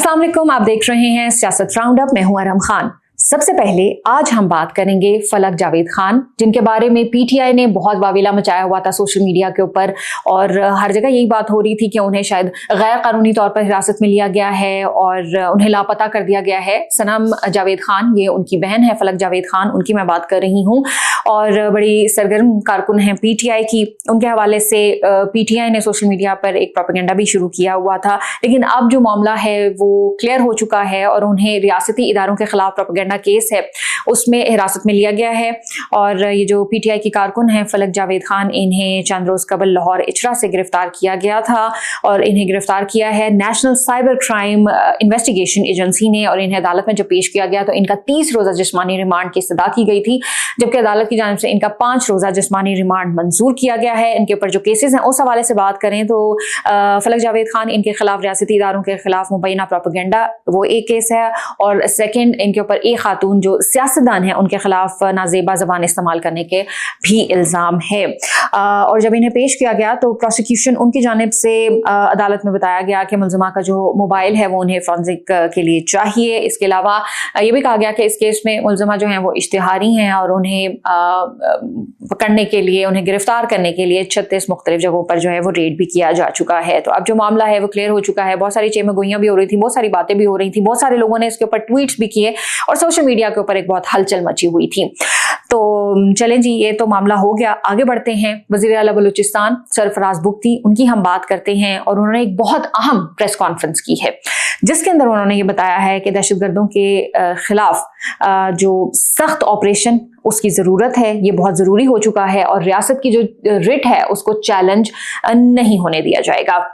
अस्सलाम वालेकुम, आप देख रहे हैं सियासत राउंड अप। मैं हूं अरहम खान। सबसे पहले आज हम बात करेंगे फलक जावेद खान, जिनके बारे में पीटीआई ने बहुत वावेला मचाया हुआ था सोशल मीडिया के ऊपर, और हर जगह यही बात हो रही थी कि उन्हें शायद गैर कानूनी तौर पर हिरासत में लिया गया है और उन्हें लापता कर दिया गया है। सनम जावेद खान, ये उनकी बहन है फलक जावेद खान, उनकी मैं बात कर रही हूँ, और बड़ी सरगर्म कारकुन हैं पीटीआई की। उनके हवाले से पीटीआई ने सोशल मीडिया पर एक प्रोपेगेंडा भी शुरू किया हुआ था, लेकिन अब जो मामला है वो क्लियर हो चुका है और उन्हें रियासती इदारों के खिलाफ प्रोपेगेंडा केस है उसमें हिरासत में लिया गया है। और ये जो पीटीआई की कारकुन हैं फलक जावेद खान, इन्हें चंद रोज कबल लाहौर इचरा से गिरफ्तार किया गया था और इन्हें गिरफ्तार किया है national cyber crime investigation agency ने, और इन्हें अदालत में जब पेश किया गया तो इनका 30 रोजा जिस्मानी रिमांड की इस्तदा की गई थी, जबकि अदालत की जानिब से इनका 5 रोजा जिस्मानी रिमांड मंजूर किया गया है। इनके ऊपर जो केसेस हैं उस हवाले से बात करें तो फलक जावेद खान, इनके खिलाफ रियासती इदारों के खिलाफ मुबैना प्रोपेगेंडा वो एक केस है, और सेकेंड इनके ऊपर एक खातून जो सियासतदान है उनके खिलाफ नाजेबा जबान इस्तेमाल करने के भी इल्जाम है। और जब इन्हें पेश किया गया तो प्रोसिक्यूशन उनकी जानिब से अदालत में बताया गया कि मुलजिमा का जो मोबाइल है वो उन्हें फॉरेंसिक के लिए चाहिए। इसके अलावा ये भी कहा गया कि इस केस में मुलजिमा जो हैं वो इश्तिहारी हैं और उन्हें पकड़ने के लिए, उन्हें गिरफ्तार करने के लिए 36 मुख्तलिफ जगहों पर जो है वो रेड भी किया जा चुका है। तो अब जो मामला है वो क्लियर हो चुका है। बहुत सारी चेमगोइयां भी हो रही थी, बहुत सारी बातें भी हो रही थी, बहुत सारे लोगों ने इसके ऊपर ट्वीट्स भी किए और सोशल मीडिया के ऊपर एक बहुत हलचल मची हुई थी। तो चलें जी, ये तो मामला हो गया, आगे बढ़ते हैं। वज़ीर आला बलूचिस्तान सरफराज बुगटी, उनकी हम बात करते हैं, और उन्होंने एक बहुत अहम प्रेस कॉन्फ्रेंस की है जिसके अंदर उन्होंने ये बताया है कि दहशतगर्दों के खिलाफ जो सख्त ऑपरेशन उसकी ज़रूरत है, ये बहुत ज़रूरी हो चुका है, और रियासत की जो रिट है उसको चैलेंज नहीं होने दिया जाएगा।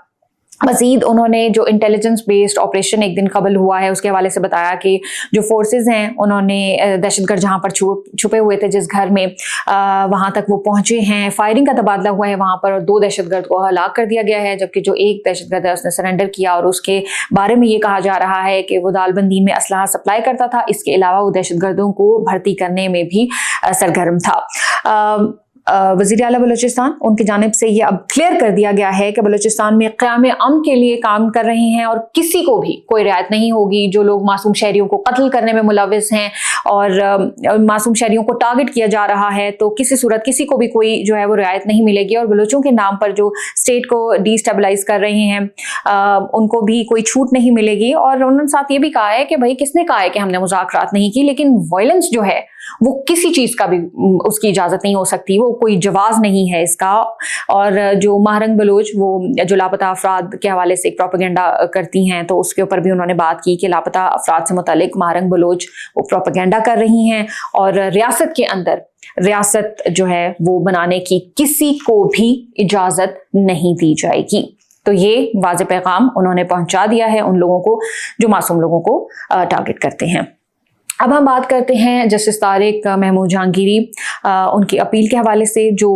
मज़ीद उन्होंने जो इंटेलिजेंस बेस्ड ऑपरेशन एक दिन कबल हुआ है उसके हवाले से बताया कि जो फोर्सेस हैं उन्होंने दहशतगर्द जहाँ पर छुपे हुए थे जिस घर में, वहाँ तक वो पहुँचे हैं, फायरिंग का तबादला हुआ है वहाँ पर, और 2 दहशतगर्द को हलाक कर दिया गया है, जबकि जो एक दहशतगर्द है उसने सरेंडर किया, और उसके बारे में ये कहा जा रहा है कि वो दालबंदी में असलहा सप्लाई करता था। इसके अलावा वो दहशतगर्दों को भर्ती करने में भी सरगर्म था। वज़ीर आला बलूचिस्तान, उनकी जानिब से ये अब क्लियर कर दिया गया है कि बलूचिस्तान में क़याम अमन के लिए काम कर रहे हैं और किसी को भी कोई रियायत नहीं होगी। जो लोग मासूम शहरियों को कत्ल करने में मुलविस हैं और मासूम शहरियों को टारगेट किया जा रहा है, तो किसी सूरत किसी को भी कोई जो है वो रियायत नहीं मिलेगी। और बलूचों के नाम पर जो स्टेट को डिस्टेबलाइज कर रहे हैं उनको भी कोई छूट नहीं मिलेगी। और उन्होंने साथ ये भी कहा है कि भाई किसने कहा है कि हमने मुज़ाकरात नहीं की, लेकिन वायलेंस जो है वो किसी चीज़ का भी उसकी इजाज़त नहीं हो सकती, वो कोई जवाज़ नहीं है इसका। और जो महरंग बलोच, वो जो लापता अफराद के हवाले से एक प्रोपेगेंडा करती हैं, तो उसके ऊपर भी उन्होंने बात की कि लापता अफराद से मुतालिक महरंग बलोच वो प्रोपेगेंडा कर रही हैं और रियासत के अंदर रियासत जो है वो बनाने की किसी को भी इजाज़त नहीं दी जाएगी। तो ये वाज़ेह पैगाम उन्होंने पहुंचा दिया है उन लोगों को जो मासूम लोगों को टारगेट करते हैं। अब हम बात करते हैं जस्टिस तारिक महमूद जहांगीरी, उनकी अपील के हवाले से जो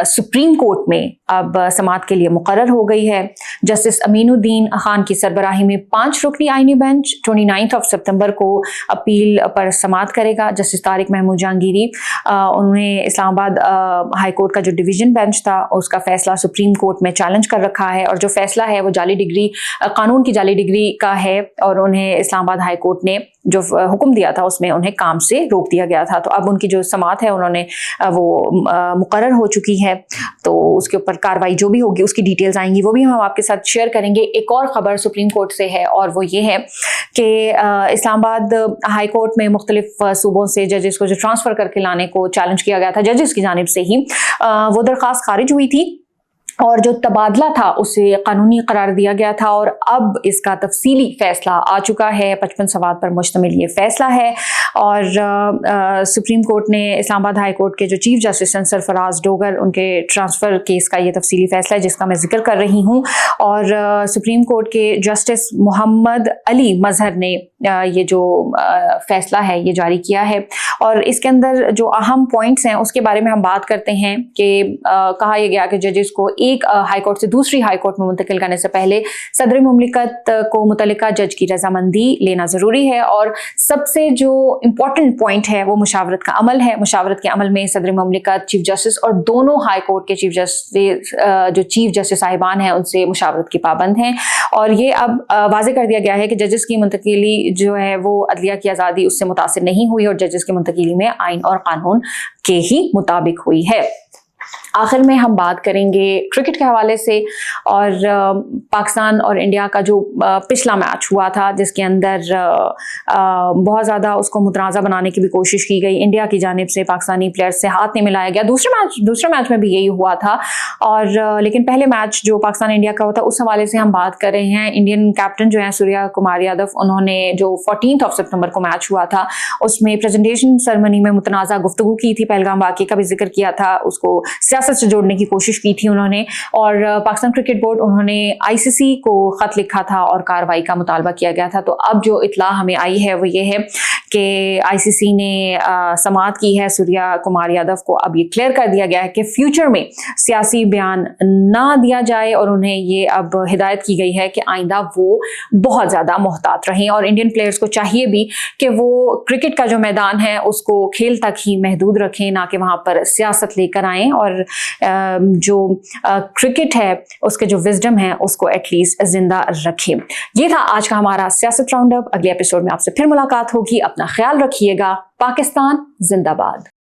सुप्रीम कोर्ट में अब समाअत के लिए मुकर्रर हो गई है। जस्टिस अमीनुद्दीन खान की सरबराही में 5 रुकनी आईनी बेंच 29 सितंबर को अपील पर समाअत करेगा। जस्टिस तारिक महमूद जहांगीरी, उन्होंने इस्लामाबाद हाई कोर्ट का जो डिवीजन बेंच था उसका फैसला सुप्रीम कोर्ट में चैलेंज कर रखा है, और जो फैसला है वो जाली डिग्री, कानून की जाली डिग्री का है, और उन्हें इस्लामाबाद हाई कोर्ट ने जो हुक्म दिया था उसमें उन्हें काम से रोक दिया गया था। तो अब उनकी जो समाअत है उन्होंने वो मुकर्रर हो चुकी है, तो उसके ऊपर कार्रवाई जो भी होगी उसकी डिटेल्स आएंगी, वो भी हम आपके साथ शेयर करेंगे। एक और खबर सुप्रीम कोर्ट से है, और वो ये है कि इस्लामाबाद हाई कोर्ट में मुख्तलिफ सूबों से जजेस को जो ट्रांसफ़र करके लाने को चैलेंज किया गया था जजेस की जानिब से ही, वो दरख्वास्त खारिज हुई थी और जो तबादला था उसे कानूनी करार दिया गया था, और अब इसका तफसीली फैसला आ चुका है। 55 सवाल पर मुश्तमिल ये फैसला है, और सुप्रीम कोर्ट ने इस्लामाबाद हाई कोर्ट के जो चीफ जस्टिस हैं सरफराज डोगर, उनके ट्रांसफ़र केस का ये तफसीली फैसला है जिसका मैं जिक्र कर रही हूँ। और सुप्रीम कोर्ट के जस्टिस मोहम्मद अली मजहर ने ये जो फैसला है ये जारी किया है, और इसके अंदर जो अहम पॉइंट्स हैं उसके बारे में हम बात करते हैं कि कहा यह गया कि जजेस को एक हाई कोर्ट से दूसरी हाई कोर्ट में मुंतकिल करने से पहले सदर मुमलिकत को मुतल्लिका जज की रजामंदी लेना ज़रूरी है, और सबसे जो इम्पोर्टेंट पॉइंट है वो मुशावरत का अमल है। मुशावरत के अमल में सदर मुमलिकत, चीफ जस्टिस और दोनों हाई कोर्ट के चीफ जस्टिस जो चीफ जस्टिस साहिबान हैं उनसे मुशावरत की पाबंद हैं, اور یہ اب واضح کر دیا گیا ہے کہ ججز کی منتقلی جو ہے وہ عدلیہ کی آزادی اس سے متاثر نہیں ہوئی اور ججز کی منتقلی میں آئین اور قانون کے ہی مطابق ہوئی ہے۔ آخر میں ہم بات کریں گے کرکٹ کے حوالے سے، اور پاکستان اور انڈیا کا جو پچھلا میچ ہوا تھا جس کے اندر بہت زیادہ اس کو متنازع بنانے کی بھی کوشش کی گئی، انڈیا کی جانب سے پاکستانی پلیئر سے ہاتھ نہیں ملایا گیا۔ دوسرے میچ میں بھی یہی ہوا تھا، اور لیکن پہلے میچ جو پاکستان انڈیا کا ہوا تھا اس حوالے سے ہم بات کر رہے ہیں۔ انڈین کیپٹن جو ہیں سوریا کمار یادو، انہوں نے جو 14 سپتمبر کو میچ ہوا تھا اس میں پریزنٹیشن سرمنی میں متنازع گفتگو کی تھی، پہلگام واقعے کا بھی ذکر کیا تھا، اس کو سیاست سے جوڑنے کی کوشش کی تھی انہوں نے، اور پاکستان کرکٹ بورڈ انہوں نے ICC کو خط لکھا تھا اور کارروائی کا مطالبہ کیا گیا تھا۔ تو اب جو اطلاع ہمیں آئی ہے وہ یہ ہے کہ ICC نے سماعت کی ہے سوریا کمار یادو کو۔ اب یہ کلیئر کر دیا گیا ہے کہ فیوچر میں سیاسی بیان نہ دیا جائے، اور انہیں یہ اب ہدایت کی گئی ہے کہ آئندہ وہ بہت زیادہ محتاط رہیں، اور انڈین پلیئرز کو چاہیے بھی کہ وہ کرکٹ کا جو میدان ہے اس کو کھیل تک ہی محدود رکھیں، نہ کہ وہاں پر سیاست لے کر آئیں، اور جو کرکٹ ہے اس کے جو وزڈم ہے اس کو ایٹ لیسٹ زندہ رکھیں۔ یہ تھا آج کا ہمارا سیاست راؤنڈ اپ۔ اگلے ایپیسوڈ میں آپ سے پھر ملاقات ہوگی، اپنا خیال رکھیے گا۔ پاکستان زندہ باد۔